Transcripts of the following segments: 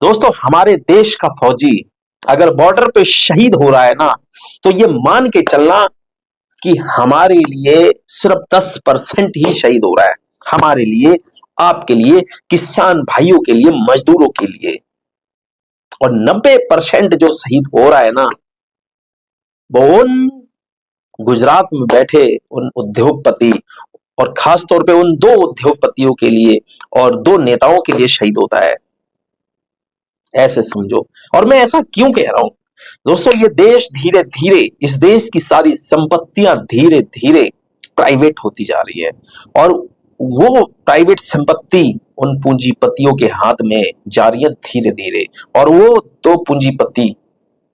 दोस्तों, हमारे देश का फौजी अगर बॉर्डर पे शहीद हो रहा है ना, तो ये मान के चलना कि हमारे लिए सिर्फ 10% ही शहीद हो रहा है। हमारे लिए, आपके लिए, किसान भाइयों के लिए, मजदूरों के लिए। और 90% जो शहीद हो रहा है ना, वो उन गुजरात में बैठे उन उद्योगपति और खास तौर पे उन दो उद्योगपतियों के लिए और दो नेताओं के लिए शहीद होता है। ऐसे समझो। और मैं ऐसा क्यों कह रहा हूं दोस्तों, ये देश धीरे धीरे, इस देश की सारी संपत्तियां धीरे धीरे प्राइवेट होती जा रही है। और वो प्राइवेट संपत्ति उन पूंजीपतियों के हाथ में जा रही है धीरे धीरे। और वो दो पूंजीपति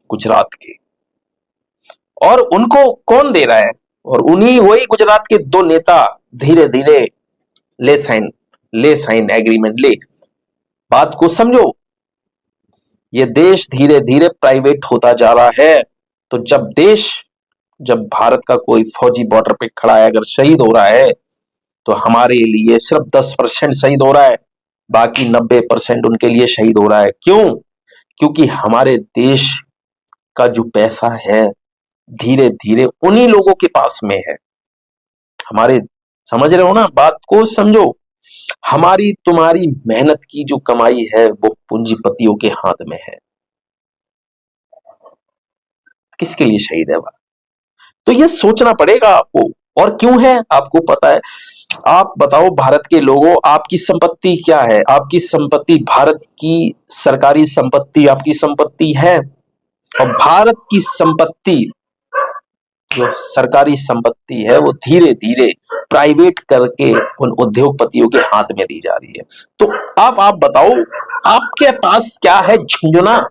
गुजरात के, और उनको कौन दे रहा है? और उन्हीं वही गुजरात के दो नेता धीरे धीरे ले साइन एग्रीमेंट ले। बात को समझो, ये देश धीरे धीरे प्राइवेट होता जा रहा है। तो जब भारत का कोई फौजी बॉर्डर पे खड़ा है, अगर शहीद हो रहा है, तो हमारे लिए सिर्फ 10% शहीद हो रहा है, बाकी 90% उनके लिए शहीद हो रहा है। क्यों? क्योंकि हमारे देश का जो पैसा है धीरे धीरे उन्हीं लोगों के पास में है। हमारे, समझ रहे हो ना, बात को समझो। हमारी तुम्हारी मेहनत की जो कमाई है वो पूंजीपतियों के हाथ में है। किसके लिए शहीद है वह? तो ये सोचना पड़ेगा आपको। और क्यों है आपको पता है? आप बताओ भारत के लोगों, आपकी संपत्ति क्या है? आपकी संपत्ति भारत की सरकारी संपत्ति आपकी संपत्ति है। और भारत की संपत्ति, जो सरकारी संपत्ति है, वो धीरे धीरे प्राइवेट करके उन उद्योगपतियों के हाथ में दी जा रही है। तो अब आप बताओ, आपके पास क्या है? झुंझुना।